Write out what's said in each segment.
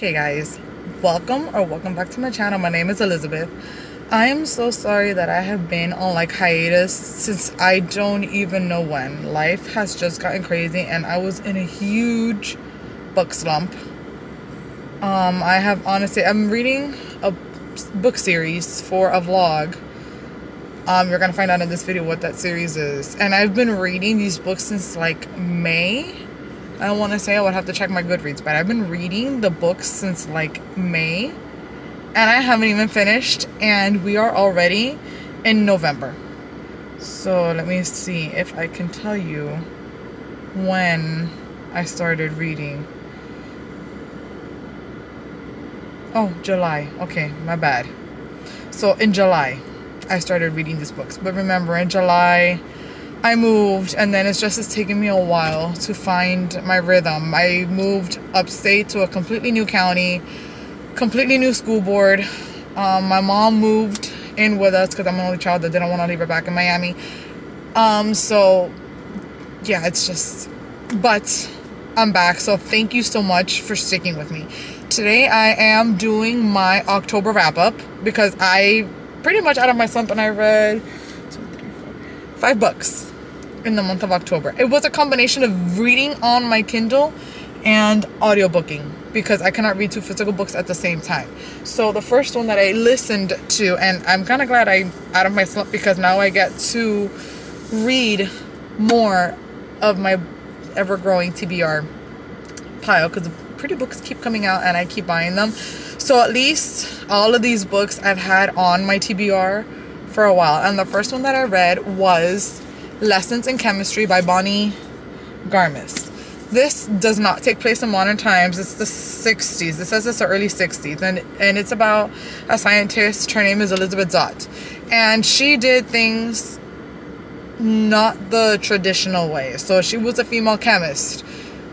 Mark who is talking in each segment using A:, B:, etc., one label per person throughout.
A: Okay guys, welcome back to my channel. My name is Elizabeth. I am so sorry that I have been on like hiatus since I don't even know when. Life has just gotten crazy and I was in a huge book slump. I'm reading a book series for a vlog. You're gonna find out in this video what that series is. And I've been reading these books since like May. I want to say I would have to check my Goodreads, but I've been reading the books since like May and I haven't even finished, and we are already in November. So let me see if I can tell you when I started reading. Oh, July. Okay, my bad. So in July, I started reading these books. But remember, in July, I moved, and then it's taken me a while to find my rhythm. I moved upstate to a completely new county, completely new school board. My mom moved in with us because I'm an only child that didn't want to leave her back in Miami. So yeah, but I'm back. So thank you so much for sticking with me. Today I am doing my October wrap up because I pretty much out of my slump, and I read 5 books in the month of October. It was a combination of reading on my Kindle and audiobooking because I cannot read 2 physical books at the same time. So the first one that I listened to, and I'm kind of glad I'm out of my slump because now I get to read more of my ever-growing TBR pile because the pretty books keep coming out and I keep buying them. So at least all of these books I've had on my TBR for a while. And the first one that I read was Lessons in Chemistry by Bonnie Garmis. This does not take place in modern times. It's the 60s. It says it's the early 60s. And it's about a scientist. Her name is Elizabeth Zott. And she did things not the traditional way. So she was a female chemist.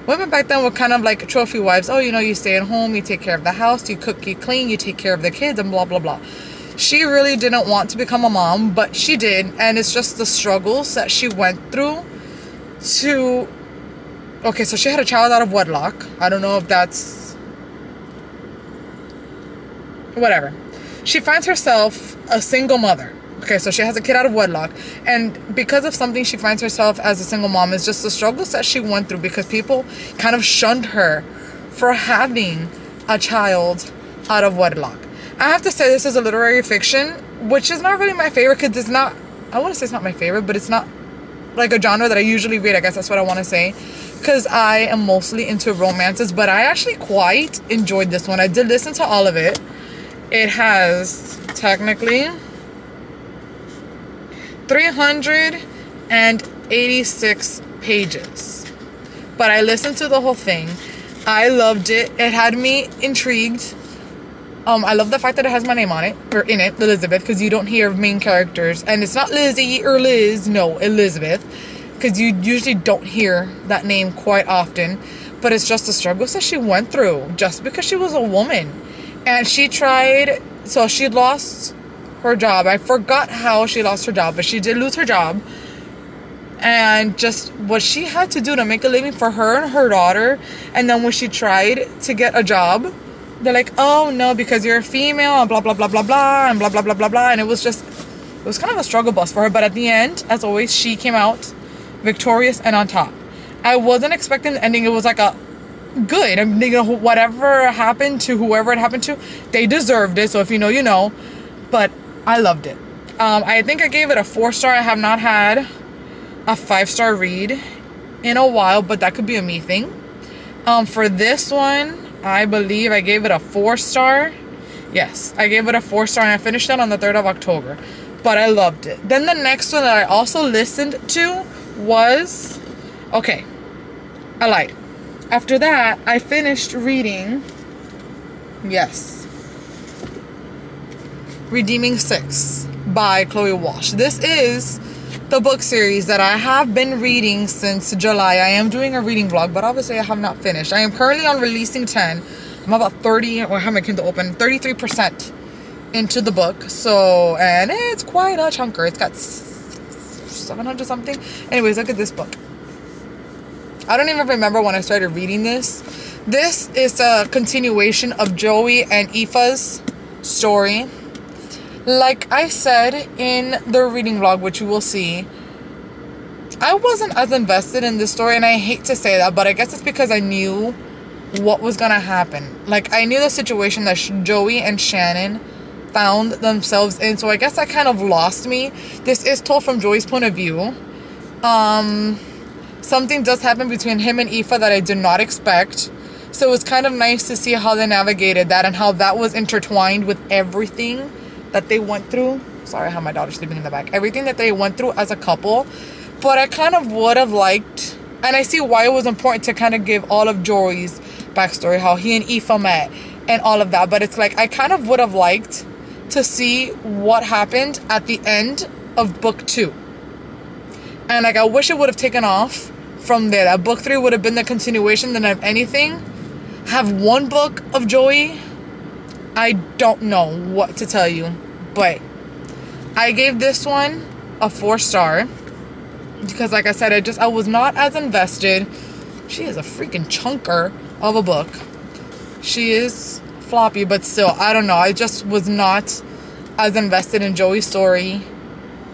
A: Women back then were kind of like trophy wives. Oh, you stay at home, you take care of the house, you cook, you clean, you take care of the kids, and blah, blah, blah. She really didn't want to become a mom, but she did. And it's just the struggles that she went through to... Okay, so she had a child out of wedlock. I don't know if that's... Whatever. She finds herself a single mother. Okay, so she has a kid out of wedlock. And because of something, she finds herself as a single mom. It's just the struggles that she went through because people kind of shunned her for having a child out of wedlock. I have to say this is a literary fiction, which is not really my favorite because it's not... I want to say it's not my favorite, but it's not like a genre that I usually read. I guess that's what I want to say. Because I am mostly into romances, but I actually quite enjoyed this one. I did listen to all of it. It has technically 386 pages. But I listened to the whole thing. I loved it. It had me intrigued. I love the fact that it has my name on it, or in it, Elizabeth, because you don't hear main characters. And it's not Lizzie or Liz, no, Elizabeth. Because you usually don't hear that name quite often. But it's just the struggles that she went through just because she was a woman. And she tried, so she lost her job. I forgot how she lost her job, but she did lose her job. And just what she had to do to make a living for her and her daughter. And then when she tried to get a job, they're like, oh no, because you're a female and blah, blah, blah, blah, blah, and blah, blah, blah, blah, blah. And it was kind of a struggle bus for her. But at the end, as always, she came out victorious and on top. I wasn't expecting the ending. It was like a good. I mean, whatever happened to whoever it happened to, they deserved it. So if you know, you know. But I loved it. I think I gave it a 4-star. I have not had a 5-star read in a while, but that could be a me thing. For this one, I believe I gave it a 4-star. Yes, I gave it a 4-star, and I finished it on the 3rd of October. But I loved it. Then the next one that I also listened to was... Okay, I lied. After that, I finished reading... Yes. Redeeming 6 by Chloe Walsh. This is the book series that I have been reading since July. I am doing a reading vlog, but obviously I have not finished. I am currently on Releasing 10. I'm about 30, or I have my Kindle open, 33% into the book. So, and it's quite a chunker. It's got 700 something. Anyways, look at this book. I don't even remember when I started reading this. This is a continuation of Joey and Aoife's story. Like I said in the reading vlog, which you will see, I wasn't as invested in this story, and I hate to say that, but I guess it's because I knew what was gonna happen. Like, I knew the situation that Joey and Shannon found themselves in, so I guess that kind of lost me. This is told from Joey's point of view. Something does happen between him and Aoife that I did not expect, so it was kind of nice to see how they navigated that and how that was intertwined with everything that they went through. Sorry, I have my daughter sleeping in the back. Everything that they went through as a couple. But I kind of would have liked, and I see why it was important to kind of give all of Joey's backstory, how he and Aoife met and all of that. But it's like, I kind of would have liked to see what happened at the end of book 2. And like, I wish it would have taken off from there. That book 3 would have been the continuation. Then if anything, have one book of Joey. I don't know what to tell you, but I gave this one a 4-star. Because like I said, I was not as invested. She is a freaking chunker of a book. She is floppy, but still, I don't know. I just was not as invested in Joey's story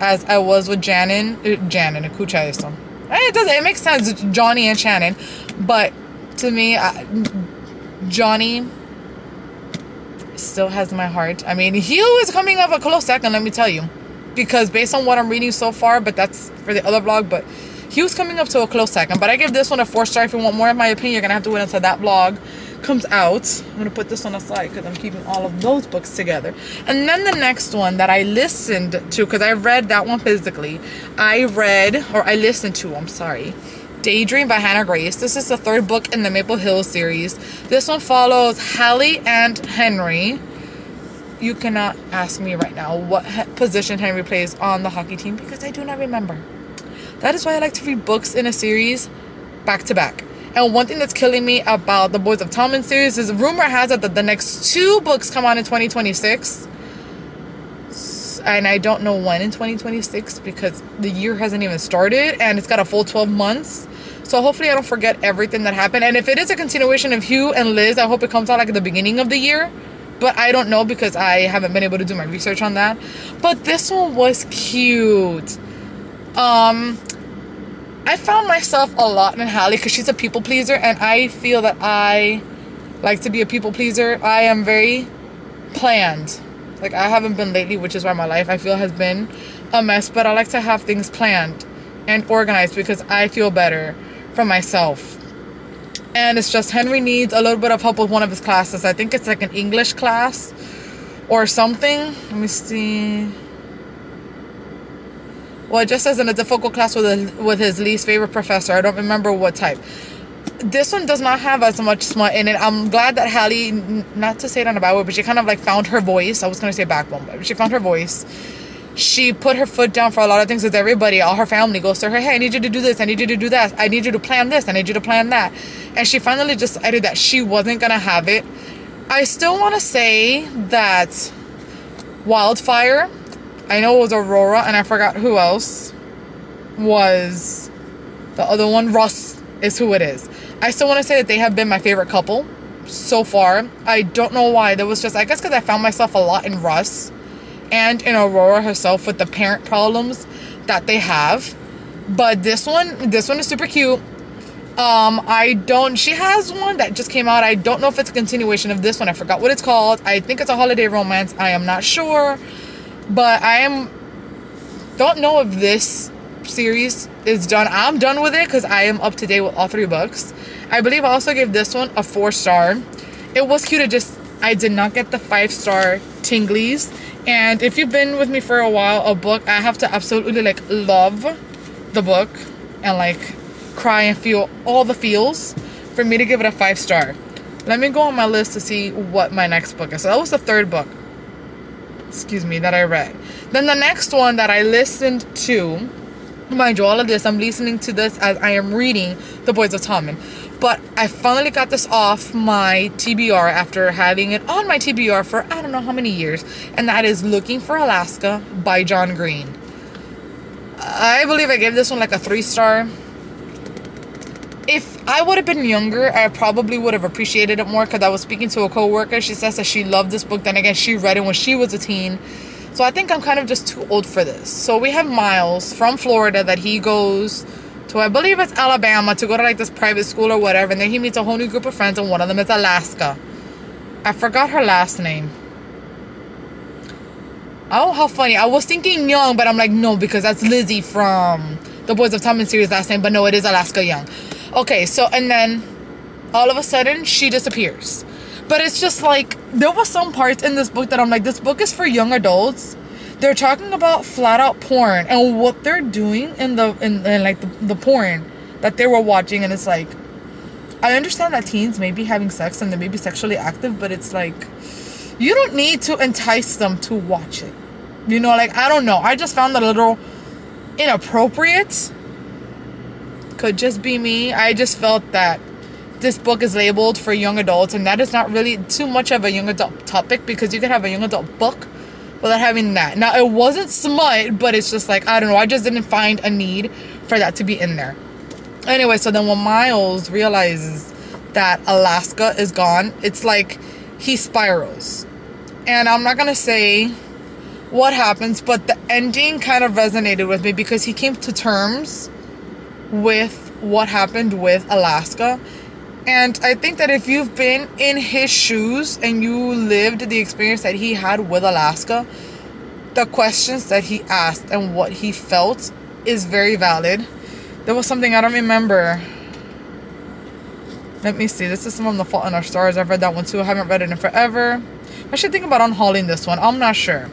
A: as I was with Shannon. Escucha esto. It makes sense, Johnny and Shannon. But to me, Johnny still has my heart. I mean, Hugh is coming up a close second, let me tell you. Because based on what I'm reading so far, but that's for the other vlog, but he was coming up to a close second. But I give this one a 4-star. If you want more of my opinion, you're going to have to wait until that vlog comes out. I'm going to put this on the side because I'm keeping all of those books together. And then the next one that I listened to, because I read that one physically. Daydream by Hannah Grace. This is the 3rd book in the Maple Hills series. This one follows Hallie and Henry. You cannot ask me right now what position Henry plays on the hockey team because I do not remember. That is why I like to read books in a series back to back. And one thing that's killing me about the Boys of Tommen series is rumor has it that the next 2 books come out in 2026. And I don't know when in 2026 because the year hasn't even started and it's got a full 12 months. So hopefully I don't forget everything that happened. And if it is a continuation of Hugh and Liz, I hope it comes out like at the beginning of the year. But I don't know because I haven't been able to do my research on that. But this one was cute. I found myself a lot in Hallie because she's a people pleaser. And I feel that I like to be a people pleaser. I am very planned. Like, I haven't been lately, which is why my life, I feel, has been a mess. But I like to have things planned and organized because I feel better for myself. And it's just Henry needs a little bit of help with one of his classes. I think it's like an English class or something. Let me see. Well, it just says in a difficult class with his least favorite professor. I don't remember what type. This one does not have as much smut in it. I'm glad that Hallie, not to say it on a bad way, but she kind of like found her voice. I was going to say backbone, but she found her voice. She put her foot down for a lot of things with everybody. All her family goes to her, hey, I need you to do this. I need you to do that. I need you to plan this. I need you to plan that. And she finally decided that she wasn't going to have it. I still want to say that Wildfire, I know it was Aurora, and I forgot who else was the other one. Russ is who it is. I still want to say that they have been my favorite couple so far. I don't know why. There was just, I guess because I found myself a lot in Russ and in Aurora herself with the parent problems that they have. But this one is super cute. She has one that just came out. I don't know if it's a continuation of this one. I forgot what it's called. I think it's a holiday romance. I am not sure. But don't know if this series is done. I'm done with it because I am up to date with all 3 books. I believe I also gave this one a 4-star. It was cute. I did not get the 5-star tinglies. And if you've been with me for a while, a book, I have to absolutely like love the book and like cry and feel all the feels for me to give it a 5-star. Let me go on my list to see what my next book is. So that was the 3rd book, that I read. Then the next one that I listened to, mind you, all of this, I'm listening to this as I am reading The Boys of Tommen. But I finally got this off my TBR after having it on my TBR for I don't know how many years. And that is Looking for Alaska by John Green. I believe I gave this one like a 3-star. If I would have been younger, I probably would have appreciated it more because I was speaking to a coworker. She says that she loved this book. Then again, she read it when she was a teen. So I think I'm kind of just too old for this. So we have Miles from Florida that he goes to, I believe it's Alabama, to go to like this private school or whatever. And then he meets a whole new group of friends, and one of them is Alaska. I forgot her last name. Oh, how funny. I was thinking Young, but I'm like, no, because that's Lizzie from the Boys of Tommen series last name. But no, it is Alaska Young. Okay, so, and then all of a sudden, she disappears. But it's just like, there was some parts in this book that I'm like, this book is for young adults. They're talking about flat out porn and what they're doing in the porn that they were watching. And it's like, I understand that teens may be having sex and they may be sexually active, but it's like, you don't need to entice them to watch it. You know, like, I don't know. I just found that a little inappropriate. Could just be me. I just felt that this book is labeled for young adults, and that is not really too much of a young adult topic, because you could have a young adult book without having that. Now, it wasn't smut, but it's just like, I don't know, I just didn't find a need for that to be in there. Anyway, so then when Miles realizes that Alaska is gone, it's like he spirals. And I'm not gonna say what happens, but the ending kind of resonated with me because he came to terms with what happened with Alaska. And I think that if you've been in his shoes and you lived the experience that he had with Alaska, the questions that he asked and what he felt is very valid. There was something I don't remember. Let me see. This is from The Fault in Our Stars. I've read that one too. I haven't read it in forever. I should think about unhauling this one. I'm not sure.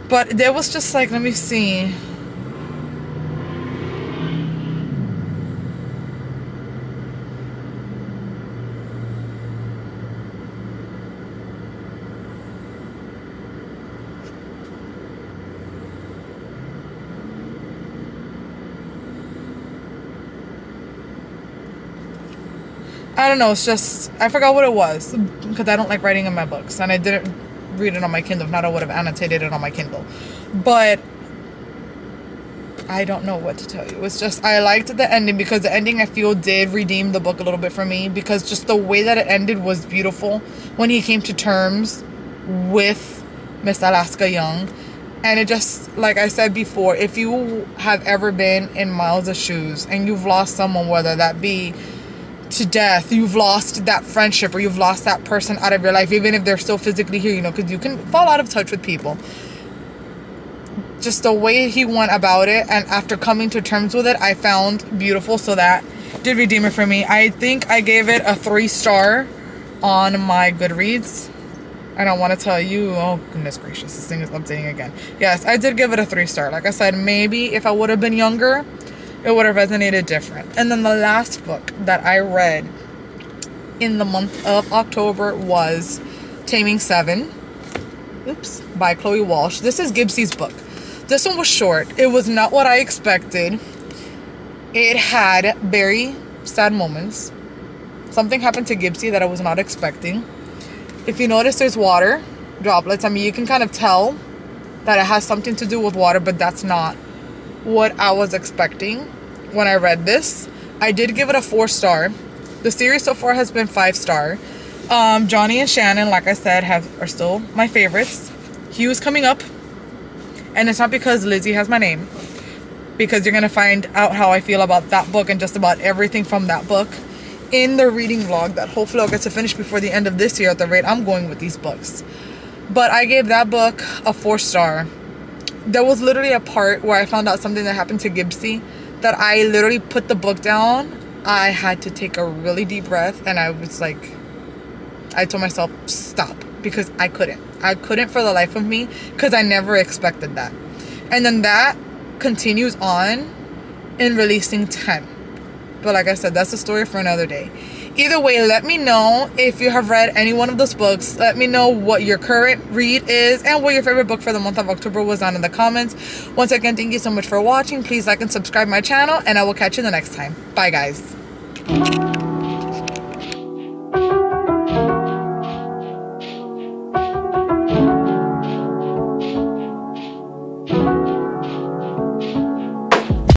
A: But there was just like, let me see. I don't know, it's just, I forgot what it was, because I don't like writing in my books, and I didn't read it on my Kindle. If not, I would have annotated it on my Kindle. But I don't know what to tell you. It's just, I liked the ending, because the ending, I feel, did redeem the book a little bit for me, because just the way that it ended was beautiful when he came to terms with Miss Alaska Young. And it just, like I said before, if you have ever been in Miles' shoes and you've lost someone, whether that be to death, you've lost that friendship, or you've lost that person out of your life, even if they're still physically here, you know, because you can fall out of touch with people. Just the way he went about it, and after coming to terms with it, I found beautiful. So that did redeem it for me. I think I gave it a 3-star on my Goodreads. I don't want to tell you, oh goodness gracious, this thing is updating again. Yes, I did give it a 3-star. Like I said, maybe if I would have been younger, it would have resonated different. And then the last book that I read in the month of October was Taming Seven, by Chloe Walsh. This is Gibbs's book. This one was short. It was not what I expected. It had very sad moments. Something happened to Gibbsy that I was not expecting. If you notice, there's water droplets. I mean, you can kind of tell that it has something to do with water, but that's not what I was expecting when I read this. I did give it a 4-star. The series so far has been 5-star. Johnny and Shannon, like I said, are still my favorites. Hugh's coming up, and it's not because Lizzie has my name, because you're gonna find out how I feel about that book and just about everything from that book in the reading vlog that hopefully I'll get to finish before the end of this year at the rate I'm going with these books. But I gave that book a 4-star. There was literally a part where I found out something that happened to Gibbsy that I literally put the book down. I had to take a really deep breath, and I was like, I told myself, stop, because I couldn't for the life of me, because I never expected that. And then that continues on in releasing 10. But like I said, that's a story for another day. Either way, let me know if you have read any one of those books. Let me know what your current read is and what your favorite book for the month of October was down in the comments. Once again, thank you so much for watching. Please like and subscribe my channel, and I will catch you the next time. Bye, guys.